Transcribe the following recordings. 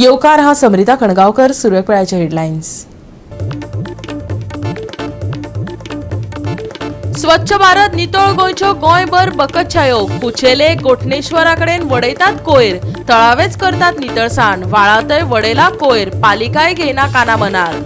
येवकार हा समृता कणगावकर. सुरवेळाचे हेडलाईन्स. स्वच्छ भारत नितळ गोंयच्यो गोंयभर बकतछायो. कुचेले गोठणेश्वराकडेन वडयतात कोयर. तळावेच करतात नितळसाण. व्हाळांतय वडयला कोयर. पालिकाय घेयना काना मनार.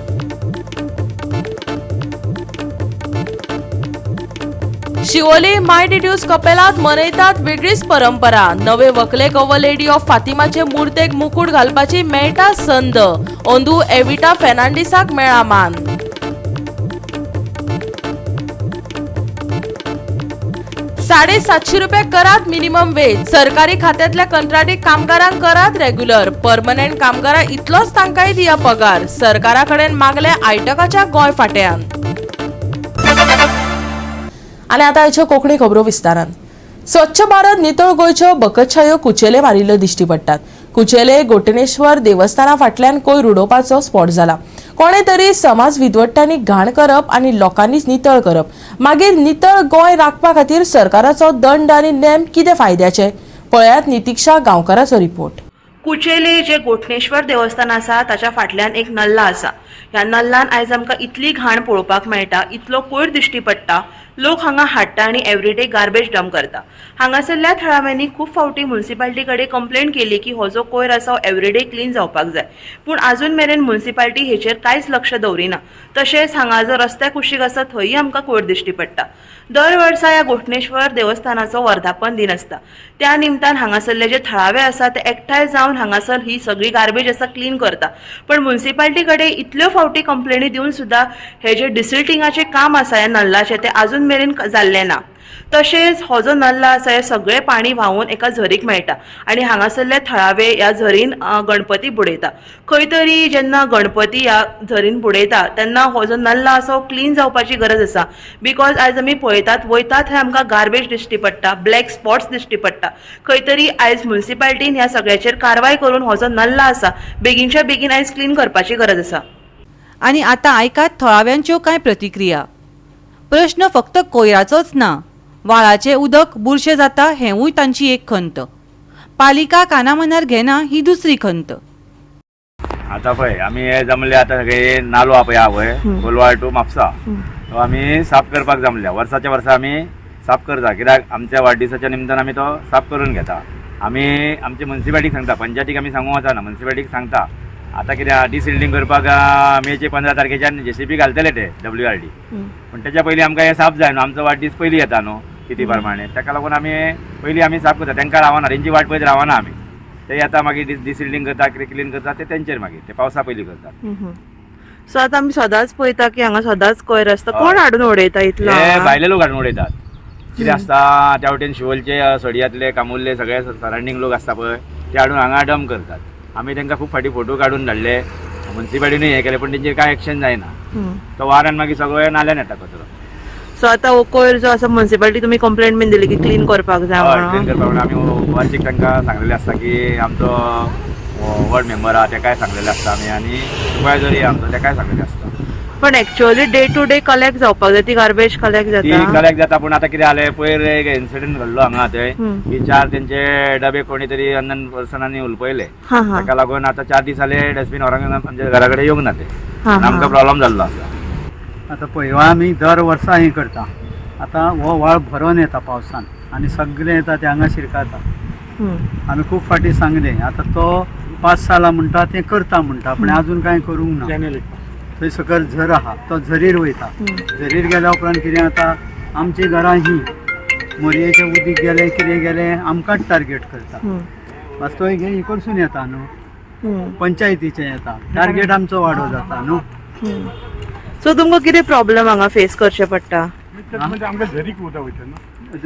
शिवोली माय डिड्यूस कपेलात मनयतात वेगळीच परंपरा. नवे व्हंकलेक अवर लेडी ऑफ फातिमाचे मुर्तेक मुकुट घालपाची मेळटा संद. अंदू एविटा फेर्नांडिसाक मेळ्ळा मान. ₹750 करात मिनिमम वेज. सरकारी खात्यातल्या कंत्राटी कामगारांक करात रेग्युलर. परमनंट कामगारां इतलोच तांकांय दिया पगार. सरकाराकडेन मागले आयटकाच्या गोंय फाट्यान. आणि आता आयच्यो कोंकणी खबरो विस्तारान. स्वच्छ भारत नितळ गोंयच्यो बकतछायो कुचेले मारिल्ल्यो दिश्टी पडटात. कुचेले गोटणेश्वर देवस्थाना फाटल्यान कोयर उडोवपाचो स्पॉट जाला. कोणे तरी समाज विद्वट्ट्यांनी घाण करप आणि लोकांनीच नितळ करप. मागीर नितळ गोंय राखपा खातीर सरकाराचो दंड आनी नेम कितें फायद्याचे? पळयात नितिक्षा गांवकाराचो रिपोर्ट. कुचेले जे गोठणेश्वर देवस्थान आसा ताच्या फाटल्यान एक नल्ला आसा. ह्या नल्लान आयज आमकां इतली घाण पळोवपाक मेळटा, इतलो कोयर दिश्टी पडटा. लोक हांगा हाडटा आनी एवरीडे गार्बेज डंप करता. हांगासरल्या थळाव्यांनी खूब फावटी म्युनिसिपालिटी कडेन कंप्लेंट केली की हो जो कोयर आसा एवरीडे क्लीन जावपाक जाय, पूण आजून मेरेन म्युनिसिपालिटी हेचेर कांयच लक्ष दवरिना. तशेंच हांगा जो रस्त्या कुशीक आसा थंयय आमकां कोयर दिश्टी पडटा. दर वर्सा ह्या गोठणेश्वर देवस्थानाचो वर्धापन दिन आसता. त्या निमतान हांगासरले जे थळावे आसा ते एकठांय जावन हांगासर ही सगळी गार्बेज आसा क्लीन करता. पण म्युनिसिपालिटी कडेन इतल्यो फावटी कंप्लेनी दिवन सुद्दां हे जे डिसिल्टिंगाचें काम आसा ह्या नल्लाचें तें आजून मेरेन जाल्लें ना. तशेंच हो जो नल्ला आसा हे सगळें पाणी व्हांवून एका झरीक मेळटा आनी हांगासरले थळावे ह्या झरीन गणपती बुडयता. खंय तरी जेन्ना गणपती ह्या झरीन बुडयता तेन्ना हो जो नल्ला आसा हो क्लीन जावपाची गरज आसा. बिकॉज आयज आमी पळयतात वयतात थंय आमकां गार्बेज दिश्टी पडटा, ब्लॅक स्पॉट्स दिश्टी पडटा. खंय तरी आयज म्युनिसिपालिटीन ह्या सगळ्याचेर कारवाय करून हो जो नल्ला आसा बेगीनच्या बेगीन आयज क्लीन करपाची गरज आसा. आणि आता आयकात थळाव्यांच्यो कांय प्रतिक्रिया. प्रश्न फक्त कोयराचोच ना, व्हाळाचे उदक बुरशें जाता हेंवूय तांची एक खंत. पालिका कानामनार घेना ही दुसरी खंत. आता पळय आमी हे जमले आता सगळे नालो हा पळय हा पळय कोलवाळ टू म्हापसा तो आमी साफ करपाक जमल्या. वर्साच्या वर्सा आमी साफ करता, कित्याक आमच्या वाडदिसाच्या निमतान आमी तो साफ करून घेता. आमी आमच्या म्युनिसिपालिटीक सांगता, पंचायतीक आमी सांगूंक वचना, म्युनिसिपालिटीक सांगता. आता कितें डिसिल्डिंग करपाक मेचे 15 तारखेच्यान JCB घालतले ते WRD, पण त्याच्या पयलीं आमकां हे साफ जाय न्हू. आमचो वाडदीस पयलीं येता न्हू किती प्रमाणे, ताका लागून आमी पयलीं आमी साफ करता. तांकां रावना, तेंची वाट पळयत रावना आमी. ते येता मागीर डिसिल्डिंग करता, कितें क्लीन करता ते तेंचेर मागीर ते पावसा पयलीं करतात. सो आतां आमी सदांच पळयता की हांगा सदांच कोयर आसता. कोण हाडून उडयता इतलो? हे भायले लोक हाडून उडयतात. कितें आसता त्या वटेन शिवोलचे सडयातले कामुर्ले सगळे सराउंडींग लोक आसता पळय ते हाडून हांगा डंप करतात. आमी तांकां खूब फाटी फोटो काडून धाडले, म्युनिसिपालिटीनूय हे केले, पण तेंचेर कांय एक्शन जायना. तो वारान मागीर सगळो नाल्यान येता कचरो. सो आतां हो कोयर जो आसा म्युनिसिपालिटी तुमी कंप्लेंट बीन दिली की क्लीन करपाक जाय क्लीन म्हणून? करपाक म्हणून आमी वार्षिक तांकां सांगलेलें आसता की आमचो वॉर्ड मेंबर आहा तेकाय सांगलेलें आसता आमी, आनी सुपरवायझरी आमचो तेकाय सांगलेलें आसता. पण actually day to day collect जावपाक जाय ती गार्बेज कलेक्ट ती जाता. कलेक्ट जाता, पूण आतां कितें जालें पयर एक इन्सिडेंट घडलो हांगा थंय की 4 तेंचे डबे कोणी तरी अननोन पर्सनांनी उलपयले. ताका लागून आतां 4 दीस जाले डस्टबीन व्हरोंक आमच्या घरा कडेन येवंक ना ते. आमकां प्रॉब्लेम जाल्लो आसा. आता पळय आमी दर वर्सा हें करता. आतां हो व्हाळ भरोन येता पावसान आनी सगळे येता ते हांगा शिरकाता. आमी खूब फाटी सांगलें, आतां तो 5 सालां म्हणटा तें करता म्हणटा, पण आजून कांय करूंक ना. थंय सकयल झर आहा तो झरीर वयता. झरीर गेल्या उपरांत कितें जाता, आमची घरां ही मोरयेचें उदीक गेलें कितें गेलें आमकांच टार्गेट करता. बस तो हे करसून येता न्हू, पंचायतीचें येता, टार्गेट आमचो वाडो जाता न्हू. सो तुमकां कितें प्रॉब्लेम हांगा फेस करचे पडटा?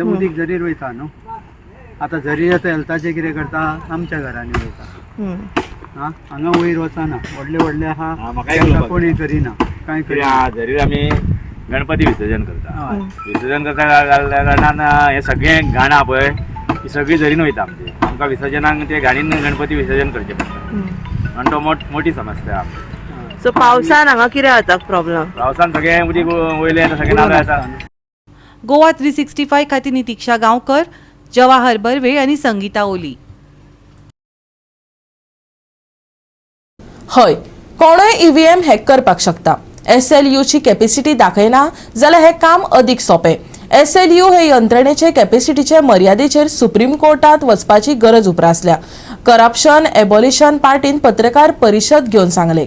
उदीक झरीर वयता न्हू. आतां झरीर येता हेल्थाचें कितें करता, आमच्या घरांनी वयता. हांगा वयर वचना, व्हडले आहा कोणी करिना कांय करिना. झरीर आमी गणपती विसर्जन करता. विसर्जन करता कारणान हे सगळें घाण आहा पळय ही सगळी झरीन वयता आमची. आमकां विसर्जनाक ते घाणीन गणपती विसर्जन करचें पडटा आनी तो मोठी समस्या आहा. सो पावसान हांगा कितें जाता प्रॉब्लेम? पावसान सगळें उदीक वयलें येता, सगळें नाला येता. गोवा 365 खातीर नितिक्षा गांवकर, जवाहर बर्वे आनी संगीता ओली. हय, कोणूय ईव्हीएम हॅक करपाक शकता. SLU ची कॅपॅसिटी दाखयना जाल्यार हें काम अदीक सोंपें. SLU हे यंत्रणेचे कॅपॅसिटीचे मर्यादेचेर सुप्रीम कोर्टात वचपाची गरज उप्रासल्या. करप्शन एबॉलिशन पार्टीन पत्रकार परिशद घेवन सांगले.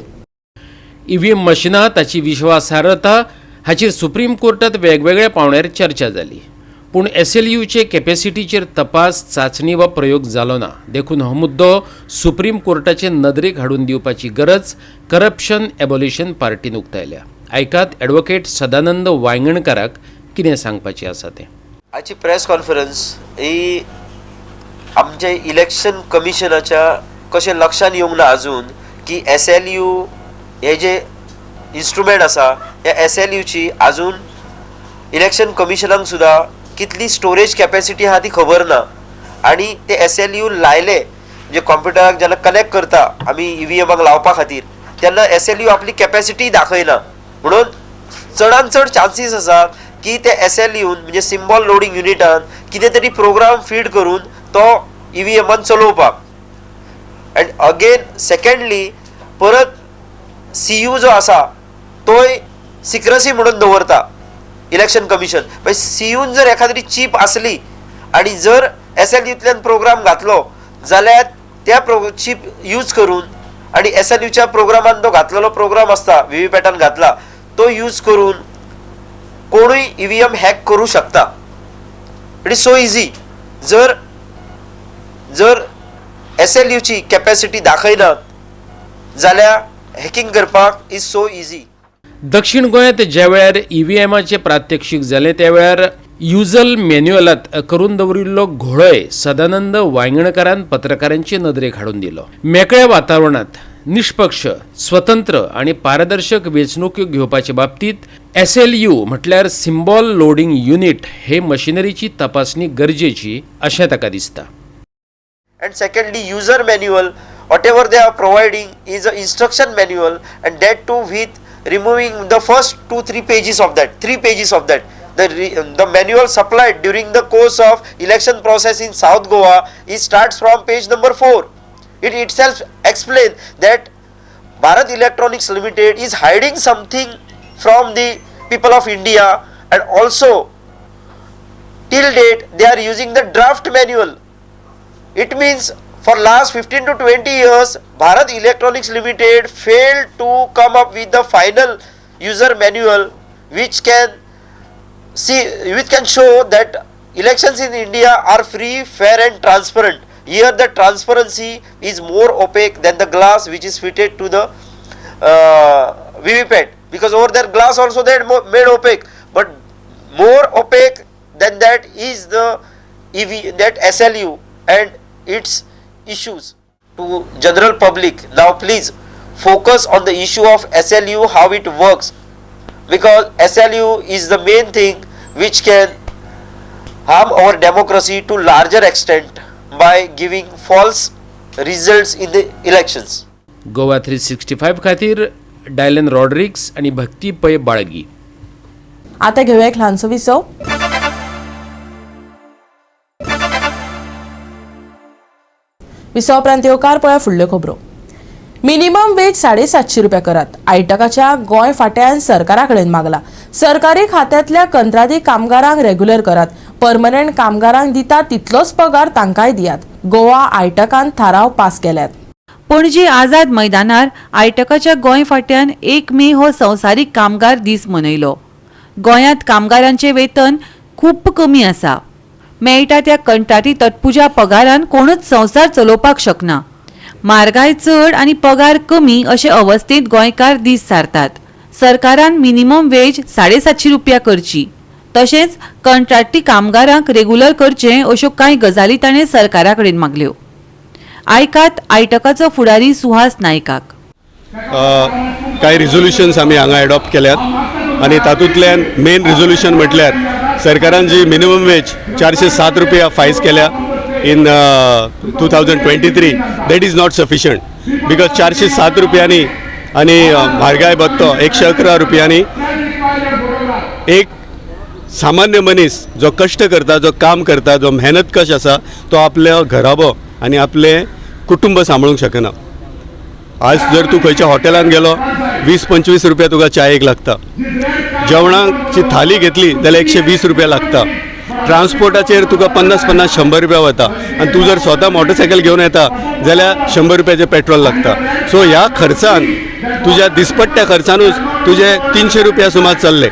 ईव्हीएम मशिनां ताची विश्वासार्हता हाचेर सुप्रीम कोर्टात वेगवेगळ्या पांवड्यार चर्चा जाली. पूण SLUचे कॅपॅसिटीचेर तपास चांचणी वा प्रयोग जालो ना. देखून हो मुद्दो सुप्रीम कोर्टाचे नदरेक हाडून दिवपाची गरज करप्शन एबॉलिशन पार्टीन उक्तायल्या. आयकात ॲडव्होकेट सदानंद वांयगणकाराक कितें सांगपाचें आसा तें. आजची प्रेस कॉन्फरन्स ही आमचे इलेक्शन कमिशनाच्या कशें लक्षात येवंक ना अजून की SLU हे जे इन्स्ट्रुमेंट आसा हे SLUची अजून इलेक्शन कमिशनाक सुद्धा कितली स्टोरेज कॅपॅसिटी आहा ती खबर ना. आणि ते SLU लायले म्हणजे कॉम्प्युटराक जेन्ना कनेक्ट करता आमी EVMाक लावपा खातीर तेन्ना SLU आपली कॅपॅसिटी दाखयना. म्हणून चडांत चड चान्सीस आसा की ते SLUन म्हणजे सिम्बॉल लोडिंग युनिटान कितें तरी प्रोग्राम फीड करून तो EVMान चलोवपाक. एंड अगेन सेकंडली परत CU जो आसा तोय सिक्रेसी म्हणून दवरता इलेक्शन कमिशन. पण CUन जर एखादी चीप आसली आणि जर SLUतल्यान प्रोग्राम घातलो जाल्यार त्या चीप यूज करून आणि SLUच्या प्रोग्रामान तो घातलेलो प्रोग्राम आसता व्हीव्हीपॅटान घातला तो यूज करून कोणूय EVM हॅक करू शकता. It is so easy. जर SLUची कॅपॅसिटी दाखयनात जाल्यार हॅकिंग करपाक इज सो इजी. दक्षिण गोंयांत ज्या वेळार ईव्हीएमाचें प्रात्यक्षीक जालें त्या वेळार युजल मॅन्युअलांत करून दवरिल्लो घोळय सदानंद वांयगणकारान पत्रकारांचे नदरेक हाडून दिलो. मेकळ्या वातावरणांत निष्पक्ष स्वतंत्र आणि पारदर्शक वेंचणुको घेवपाचे बाबतींत SLU म्हटल्यार सिम्बॉल लोडिंग युनिट हे मशिनरीची तपासणी गरजेची अशें ताका दिसता. And secondly, user manual, whatever they are providing is an instruction manual, and that too with removing the first 2-3 pages of that, 3 pages of that. The manual supplied during the course of election process in South Goa, it starts from page number 4. It itself explains that Bharat Electronics Limited is hiding something from the people of India, and also till date they are using the draft manual. It means for last 15 to 20 years Bharat Electronics Limited failed to come up with the final user manual which can show that elections in India are free, fair and transparent. Here the transparency is more opaque than the glass which is fitted to the VVPAT, because over there glass also they had made opaque, but more opaque than that is the that SLU and its issues. To general public, now please focus on the issue of SLU, how it works, because SLU is the main thing which can harm our democracy to larger extent by giving false results in the elections. Goa 365 खातीर Dylan Rodrigues आणि भक्ती पै बाळगी. आता घेऊया एक ल्हानसो विसव. विसव उपरांत येवकार पळया फुडल्यो खबरो. मिनिमम वेज 750 रुपया करात. आयटकाच्या गोंय फाट्यान सरकारा कडेन मागला. सरकारी खात्यांतल्या कंत्राटी कामगारांक रेग्युलर करात. परमनंट कामगारांक दिता तितलोच पगार तांकांय दियात. गोवा आयटकान थाराव पास केल्यात. पणजी आझाद मैदानार आयटकाच्या गोंय फाट्यान 1 मे हो संवसारीक कामगार दीस मनयलो. गोंयांत कामगारांचे वेतन खूप कमी आसा. मेळटा त्या कंत्राटी तत्पुजा पगारान कोणूच संवसार चलोवपाक शकना. म्हारगाय चड आनी पगार कमी अशे अवस्थेंत गोंयकार दीस सारतात. सरकारान मिनिमम वेज 750 रुपया करची. तशेंच कंत्राटी कामगारांक रेग्युलर करचें अश्यो कांय गजाली ताणें सरकारा कडेन मागल्यो. आयकात आयटकाचो फुडारी सुहास नायकाक. कांय रिझोल्युशन्स आमी हांगा एडॉप्ट केल्यात आनी तातूंतल्यान मेन रिझोल्युशन म्हटल्यार सरकारान जी मिनिमम वेज 407 रुपया फायज केल्या in 2023 that is not sufficient, because 407 रुपयांनी आनी म्हारगाय भत्तो 111 रुपयांनी एक सामान्य मनीस जो कश्ट करता, जो काम करता, जो मेहनत कश आसा तो आपल्या घराबो आनी आपले कुटुंब सांबाळूंक शकना. आज जर तूं खंयच्या हॉटेलान गेलो 20-25 रुपया तुका चायेक लागता. जेवणाची थाली घेतली जाल्यार 120 रुपया लागता. ट्रान्सपोर्टाचेर तुका 50-100 रुपया वता आनी तूं जर स्वता मोटरसायकल घेवन येता जाल्यार 100 रुपयाचें पेट्रोल लागता. सो ह्या खर्चान तुज्या दिसपट्ट्या खर्चानूच तुजे 300 रुपया सुमार चल्ले.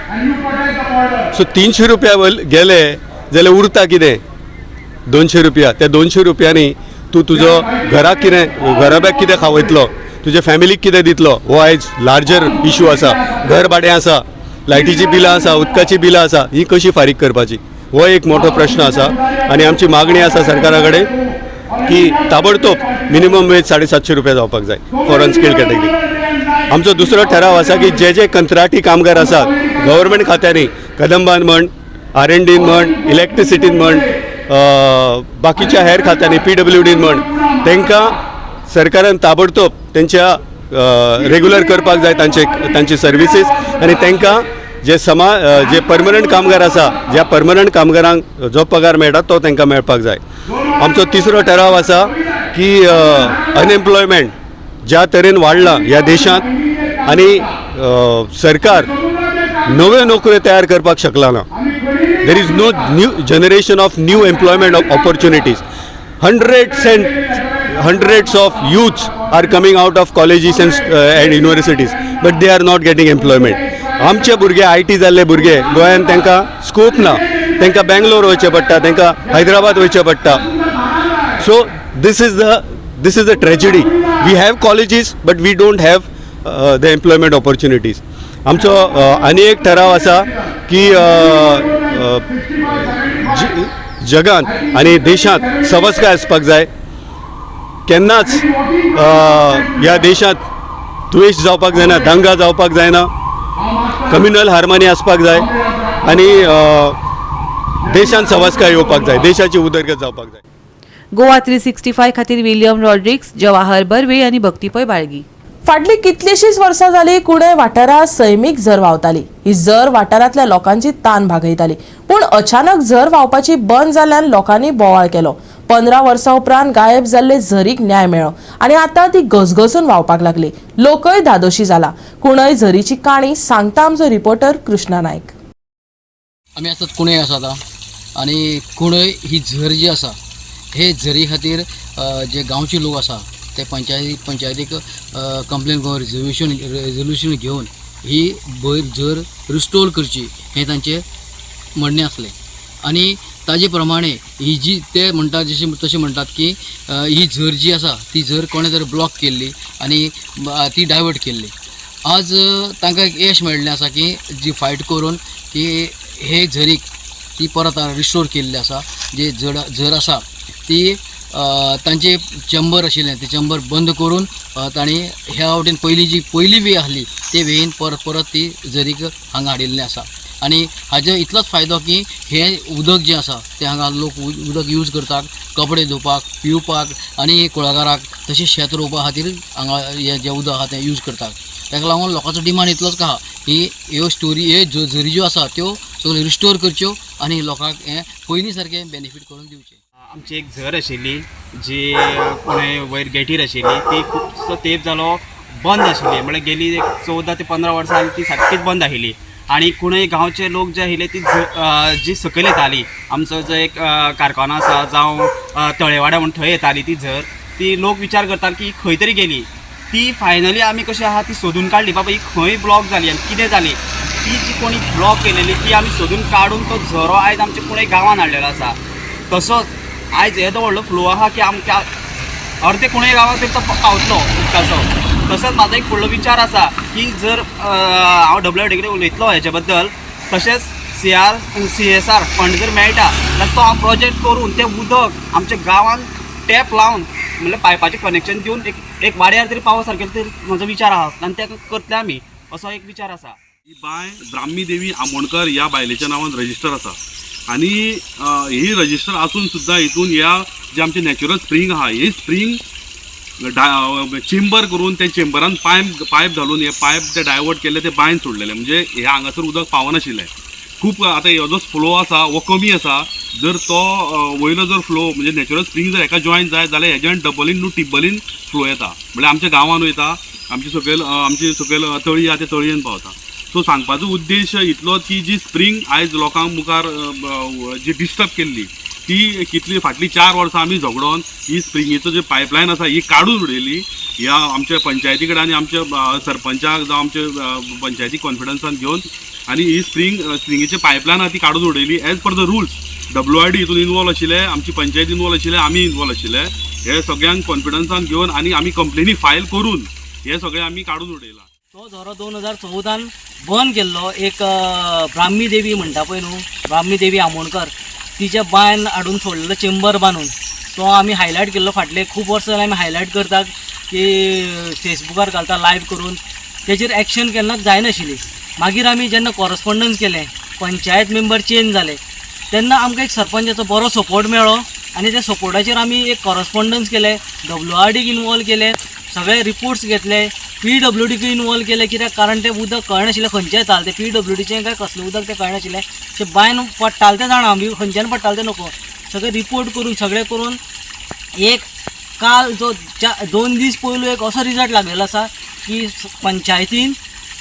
सो 300 रुपया गेले जाल्यार उरता कितें 200 रुपया. त्या 200 रुपयांनी तूं तुजो घराक कितें घराब्याक कितें खावयतलो, तुज्या फॅमिलीक कितें दितलो, हो आयज लार्जर इशू आसा. घर भाडें आसा, लायटीची बिलां आसा, उदकाची बिलां आसा, ही कशी फारीक करपाची हो एक मोठो प्रश्न आसा. आनी आमची मागणी आसा सरकारा कडेन की ताबडतोब मिनिमम वेज 750 रुपया जावपाक जाय फॉर अनस्किल्ड कॅटेगरी. आमचो दुसरो ठराव आसा की जे कंत्राटी कामगार आसात गव्हर्मेंट खात्यांनी, कदंबान म्हण, R&D म्हण, इलेक्ट्रिसिटीन म्हण, बाकीच्या हेर खात्यांनी PWDन म्हण, तांकां सरकारान ताबडतोब तेंच्या रेग्युलर करपाक जाय तांची सर्विसीस. आनी तांकां जे परमनंट कामगार आसा, ज्या परमनंट कामगारांक जो पगार मेळटा तो तांकां मेळपाक जाय. आमचो तिसरो ठराव आसा की अनएम्प्लॉयमेंट ज्या तरेन वाडला ह्या देशांत आनी सरकार नव्यो नोकऱ्यो तयार करपाक शकला ना. There is no new generation of new employment opportunities. hundreds of youths are coming out of colleges and universities, but they are not getting employment. आमचे भुरगे IT जाल्ले भुरगे गोंयांत तांकां स्कोप ना, तांकां बेंगलोर वयचें पडटा, तांकां हैदराबाद वयचें पडटा. So this is the tragedy. We have colleges but we don't have the employment opportunities. आमचो आनी एक ठराव आसा की जगांत आनी देशांत समस्या आसपाक जाय. केन्नाच ह्या देशांत द्वेश जावपाक जायना, दंगा जावपाक जायना, कम्युनल हार्मनी आसपाक जाय आनी देशांत समस्या येवपाक जाय, देशाची उदरगत जावपाक जाय. गोवा 365 खातीर विलियम रॉड्रिक्स, जवाहर बर्वे आनी भक्तीपय बाळगी. फाटली कितलीशींच वर्सां जाली कुणय वाठारात सैमीक झर व्हांवताली. ही झर वाठारांतल्या लोकांची तान भागयताली. पूण अचानक झर व्हांवपाची बंद जाल्ल्यान लोकांनी बोवाळ केलो. 15 वर्सां उपरांत गायब जाल्ले झरीक न्याय मेळ्ळो आनी आतां ती घसघसून व्हांवपाक लागली. लोकय धादोशी जाला. कुणय झरीची काणी सांगता आमचो रिपोर्टर कृष्णा नायक. आमी आसात कुणय आसा आतां आनी कुणय ही झर जी आसा हे झरी खातीर जे गांवचे लोक आसा ते पंचायतीक कंप्लेन करून रेजोल्युशन घेवन ही झर रिस्टोर करची हें तांचें म्हणणें आसलें. आनी ताजे प्रमाणे ही जी ते म्हणटात तशें म्हणटात की ही झर जी आसा ती झर कोणें तरी ब्लॉक केल्ली आनी ती डायवर्ट केल्ली. आज तांकां एक यश मेळ्ळें आसा की जी फायट करून की हे झरीक ती परत रिस्टोर केल्ली आसा. जे झर आसा ती तांचे चेंबर आशिल्लें ते चेंबर बंद करून तांणी ह्या वाटेन पयली वे आसली ते वेळेन परत ती झरीक हांगा हाडिल्लें आसा. आनी हाजो इतलोच फायदो की हे उदक जें आसा तें हांगा लोक उदक यूज करतात कपडे धुवपाक, पिवपाक आनी कुळागराक तशेंच शेत रोवपा खातीर हांगा हें जें उदक आसा तें यूज करतात. ताका लागून लोकांचो डिमांड इतलोच आहा की ह्यो झरी ज्यो आसा त्यो सगळ्यो रिस्टोर करच्यो आनी लोकांक हें पयलीं सारकें बेनिफीट करून दिवचें. आमची एक झर आशिल्ली जी कोणें वयर गेटीर आशिल्ली ती खूबसो तेंप जालो बंद आशिल्ली, म्हळ्यार गेली 14 ते 15 वर्सां जाली ती सारकीच बंद आशिल्ली. आणि कुणय गांवचे लोक जे आशिल्ले ती जी सकयल येताली, आमचो जो एक कारखानो आसा जावं तळेवाडा म्हण थंय येताली ती झर, ती लोक विचार करतात की खंय तरी गेली. ती फायनली आमी कशी आहा ती सोदून काडली, बाबा ही खंय ब्लॉक जाली आनी कितें जाली. ती जी कोणी ब्लॉक केलेली ती आमी सोदून काडून तो झरो आयज आमच्या कुणय गांवांत हाडलेलो आसा. तसोच आयज येदो व्हडलो फ्लो आहा की आमच्या अर्दे कुणय गांवांत तो पावतलो उदकाचो. तसोच म्हाजो एक फुडलो विचार आसा की जर हांव WD कडेन उलयतलो हेच्या बद्दल, तशेंच CSR फंड जर मेळटा जाल्यार तो हांव प्रोजेक्ट करून तें उदक आमच्या गांवांत टॅप लावन म्हणल्यार पायपाचें कनेक्शन दिवन एक वाड्यार तरी पावो सारकेलो तरी म्हजो विचार आहा आनी तें करतले आमी असो एक विचार आसा. ही बाय ब्राह्मी देवी आमोणकर ह्या बायलेच्या नांवान रजिस्टर आसा आनी ही रजिस्टर आसून सुद्दां हितून ह्या जे आमचे नॅचरल स्प्रींग आहा ही स्प्रींग चेंबर करून त्या चेंबरान पायप घालून हे पायप ते डायवर्ट केले ते बायन सोडलेले, म्हणजे हे हांगासर उदक पावनाशिल्लें. खूब आतां हो जो फ्लो आसा हो कमी आसा जर तो वयलो जर फ्लो म्हणजे नॅचरल स्प्रिंग जर एका जॉईन जाय जाल्यार हेज्यान डबलीन न्हू टिब्बलीन फ्लो येता. म्हणजे आमच्या गांवांत वयता, आमची सकयल तळी आहा ते तळयेन पावता. सो सांगपाचो उद्देश इतलो की जी स्प्रिंग आयज लोकांक मुखार जी डिस्टर्ब केल्ली ती कितली फाटली 4 वर्सां आमी झगडोन ही स्प्रिंगेचो जे पायपलायन आसा ही काडून उडयली. ह्या आमच्या पंचायती कडेन आनी आमच्या सरपंचाक जावं आमच्या पंचायती कॉन्फिडन्सान घेवन आनी ही स्प्रिंगेची पायपलायन आहा ती काडून उडयली as per the rules. WRD हितून इनवॉल्व आशिल्ले, आमची पंचायत इनवॉल्व आशिल्ले, आमी इनवॉल्व आशिल्ले. हे सगळ्यांक कॉन्फिडन्सान घेवन आनी आमी कंप्लेनी फायल करून हे सगळें आमी काडून उडयला. तो झरो 2014 बंद केल्लो. एक ब्राह्मी देवी म्हणटा पळय न्हू, ब्राह्मी देवी आमोणकर, तिच्या बायन हाडून सोडलेलो चेंबर बांदून. तो आमी हायलायट केल्लो. फाटले खूब वर्सां जाल्यार आमी हायलायट करतात की फेसबुकार घालता लायव्ह करून. तेजेर एक्शन केन्नाच जायनाशिल्ली. मागीर आमी जेन्ना कॉरस्पॉन्डन्स केलें, पंचायत मेंबर चेंज जाले, तेन्ना आमकां एक सरपंचाचो बरो सपोर्ट मेळ्ळो आनी त्या सपोर्टाचेर आमी एक कॉरस्पॉन्डन्स केलें, WRDक इनवॉल्व केले, सगळे रिपोर्ट्स घेतले, PWDक इनवॉल्व केले. कित्याक कारण तें उदक कळनाशिल्लें खंयचें येतालें, तें PWDचें काय कसलें उदक तें कळनाशिल्लें. तें बायन पडटालें तें जाणा आमी, खंयच्यान पडटालें तें नको. सगळें रिपोर्ट करून सगळें करून एक काल जो 2 दीस पयलू एक असो रिजल्ट लागलेलो आसा की पंचायतीन,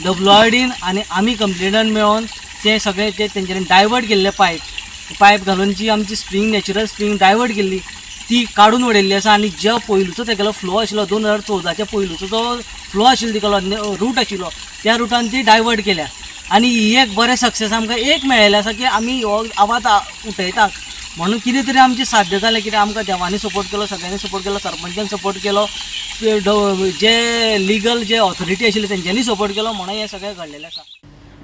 WRDन आनी आमी कंप्लेनन मेळोन ते सगळे ते तेंच्यांनी डायवर्ट केल्ले पायप घालून जी आमची स्प्रिंग नॅचरल स्प्रिंग डायवर्ट केल्ली ती काडून उडयल्ली आसा. आनी जो पयलूचो तेगेलो फ्लो आशिल्लो 2014च्या पयलूचो जो फ्लो आशिल्लो तेगेलो रूट आशिल्लो त्या रुटान ती डायवर्ट केल्या. आनी ही एक बरें सक्सेस आमकां एक मेळ्ळेलें आसा की आमी हो आवाज उठयतात म्हणून कितें तरी आमचें साध्य जालें. कित्याक आमकां देवानी सपोर्ट केलो, सगळ्यांनी सपोर्ट केलो, सरपंचान सपोर्ट केलो, जे लिगल जे ऑथॉरिटी आशिल्ले तेंच्यांनी सपोर्ट केलो, म्हणून हें सगळें घडलेलें आसा.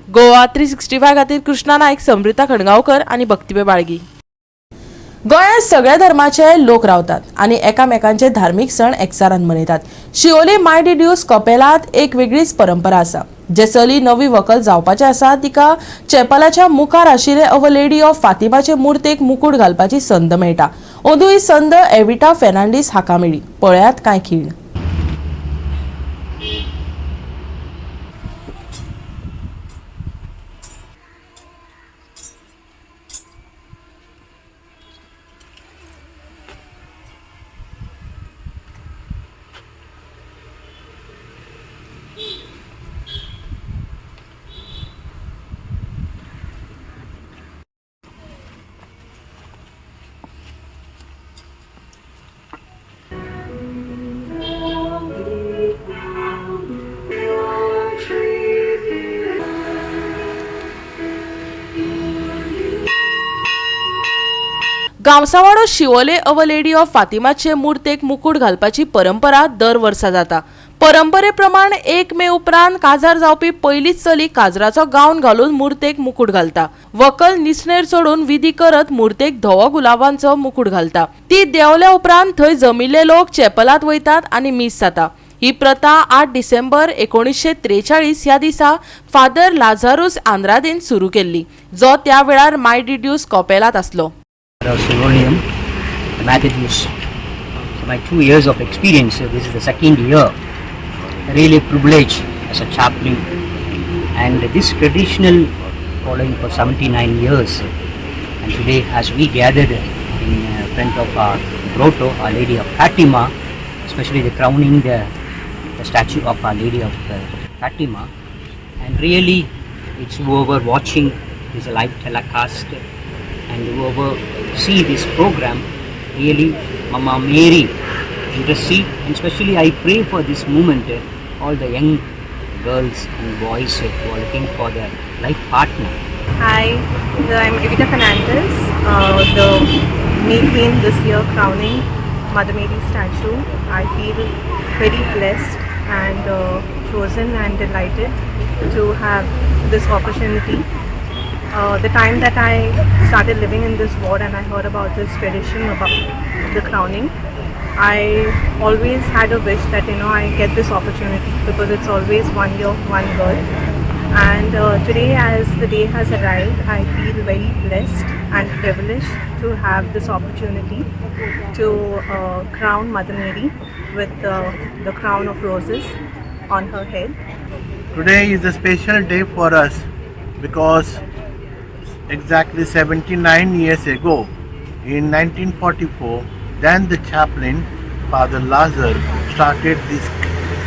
गोवा 365 खातीर कृष्णा नायक, समृता खणगांवकर आनी भक्तीबे बाळगी. गोंयांत सगळ्या धर्माचे लोक रावतात आनी एकामेकांचे धार्मीक सण एकचारान मनयतात. शिवोले माय डिड्यूस कपेलांत एक वेगळीच परंपरा आसा. जे चली नवी व्हंकल जावपाचें आसा तिका चॅपलाच्या मुखार आशिल्ले अवर लेडी ऑफ फातिमाचे मुर्तेक मुकुट घालपाची संद मेळटा. अंदू ही संद एविटा फेर्नांडीस हाका मेळ्ळी. पळयात कांय खीण. गांवसावाडो शिवोले अवर लेडी ऑफ फातिमाचे मुर्तेक मुकुट घालपाची परंपरा दर वर्सा जाता. परंपरे प्रमाण 1 मे उपरांत काजार जावपी पयलीच चली काजराचो गावन घालून मुर्तेक मुकुट घालता. व्हंकल निसणेर चडून विधी करत मुर्तेक धवो गुलाबांचो मुकुट घालता. ती देंवल्या उपरांत थंय जमिल्ले लोक चॅपलांत वयतात आनी मीस जाता. ही प्रथा 8 डिसेंबर 1943 ह्या दिसा फादर लाझारूस आंद्रादेन सुरू केल्ली, जो त्या वेळार माय डिड्यूस कपेलांत आसलो. Sironium, Methodist. My 2 years of experience, this is the 2nd year, really privileged as a chaplain, and this traditional following for 79 years, and today as we gathered in front of our grotto, Our Lady of Fatima, especially the crowning the statue of Our Lady of Fatima, and really it's whoever watching this live telecast and whoever see this program, really Mama Mary intercede, and especially I pray for this moment, all the young girls and boys who are looking for their life partner. Hi, I'm Evita Fernandez, the May theme this year crowning Mother Mary statue. I feel very blessed and chosen and delighted to have this opportunity. The time that I started living in this ward and I heard about this tradition about the crowning, I always had a wish that I get this opportunity, because it's always 1 year, 1 girl. And today, as the day has arrived, I feel very blessed and privileged to have this opportunity to crown Mother Mary with the crown of roses on her head. Today is a special day for us because exactly 79 years ago in 1944, then the chaplain, Father Lazar, started this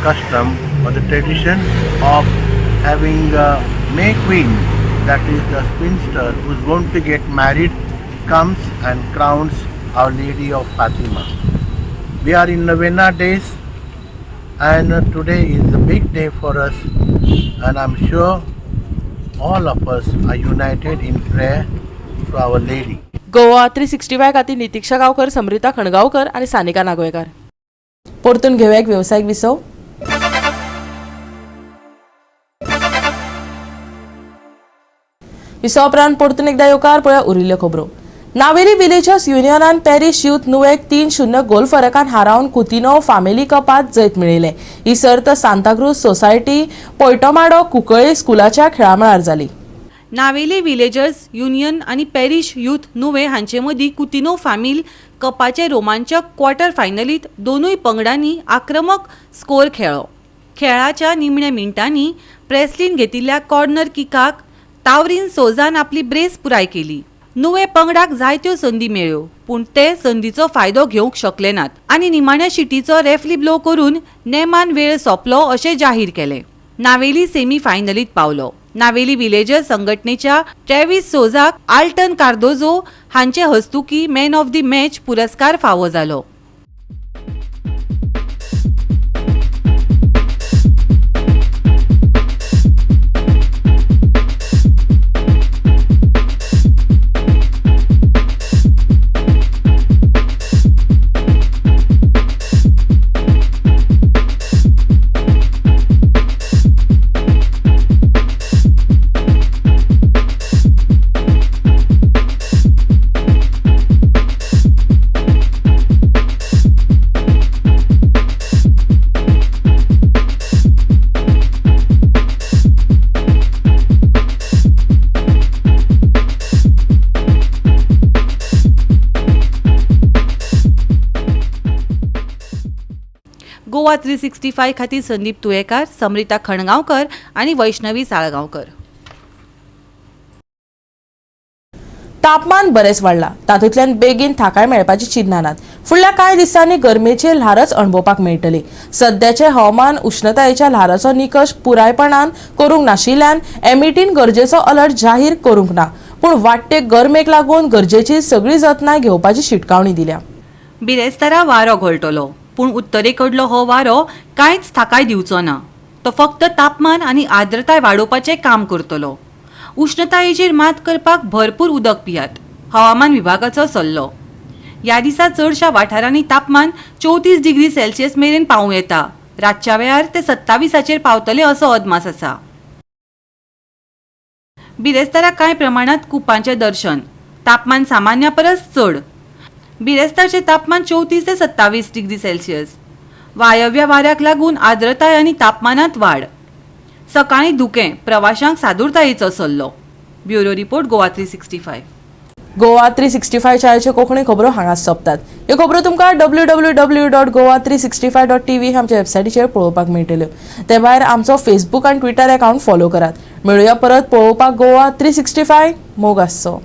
custom or the tradition of having a May Queen, that is the spinster who is going to get married, comes and crowns Our Lady of Fatima. We are in Novena days, and today is a big day for us, and I'm sure all of us are united in prayer to Our Lady. Goa 365 खातीर नितीक्षा गांवकर, समृता खणगांवकर आणि सानिका नागवेकर. परतून घेऊया एक व्यावसायिक विसव. विसव उपरांत परतून एकदा येवकार पळया उरिल्ल्यो खबरो. नावेली विलेजर्स युनियनान पॅरिश यूथ नुवेक 3-0 गोल फरकान हारावन कुतिनो फामिली कपात जैत मेळयले. ही सर्त सांताक्रूज सोसायटी पोयटोमाडो कुंकळे स्कुलाच्या खेळामळार जाली. नावेली विलेजर्स युनियन आणि पॅरिश यूथ नुवे हांचे मदीं कुतिनो फामील कपाचे रोमांचक क्वार्टर फायनलीत दोनूय पंगडांनी आक्रमक स्कोर खेळ्ळो. खेळाच्या निमण्या मिनटांनी प्रेस्लिन घेतिल्ल्या कॉर्नर किकाक तावरीन सोजान आपली ब्रेस पुराय केली. नुवे पंगडाक जायत्यो संदी मेळ्ळ्यो, पूण ते संदीचो फायदो घेवंक शकले नात आनी निमाण्या शिटीचो रेफरी ब्लो करून नेमान वेळ सोंपलो अशें जाहीर केलें. नावेली सेमी फायनलीत पावलो. नावेली विलेजर्स संघटनेच्या ट्रॅव्हिस सोजाक आल्टन कार्दोजो हांचे हस्तुकी मॅन ऑफ द मॅच पुरस्कार फावो जालो. गोवा 365 खातीर संदीप तुयेकार, समृता खणगांवकर आणि वैष्णवी साळगांवकर. तापमान बरेच वाडला, तातूंतल्यान बेगीन थाकाय मेळपाची चिन्नां नात. फुडल्या कांय दिसांनी गरमेची ल्हारच अणभवपाक मेळटली. सद्याचे हवामान उश्णतायेच्या ल्हाराचो निकश पुरायपणान करूंक नाशिल्ल्यान एमिटीन गरजेचो अलर्ट जाहीर करूंक ना, पूण वाडटे गरमेक लागून गरजेची सगळी जतनाय घेवपाची शिटकावणी दिल्या. बिरेस्तारा वारो घोळटलो, पूण उत्तरेकडलो हो वारो कांयच थाकाय दिवचो ना. तो फक्त तापमान आनी आर्द्रताय वाडोवपाचें काम करतलो. उश्णतायेचेर मात करपाक भरपूर उदक पियात, हवामान विभागाचो सल्लो. ह्या दिसा चडशा वाठारांनी तापमान 34 डिग्री सेल्सियस मेरेन पावूं येता. रातच्या वेळार ते 27 पावतले असो अदमास आसा. बिरेस्तारा कांय प्रमाणात कुपांचें दर्शन, तापमान सामान्या परस चड. बिरेस्तारचे तापमान 34 ते 27 डिग्री सेल्सियस. वायव्य वाऱ्याक लागून आर्द्रताय आनी तापमानात वाड. सकाळी धुकें, प्रवाशांक सादूरतायेचो सल्लो. Bureau report Goa 365. गोवा 365 शाळेच्यो कोंकणी खबरो हांगाच सोंपतात. ह्यो खबरो तुमकां www.goa365.tv आमच्या वेबसायटीचेर पळोवपाक मेळटल्यो. ते भायर आमचो फेसबूक आनी ट्विटर अकाउंट फॉलो करात. मेळुया परत पळोवपाक गोवा 365. मोग आसचो.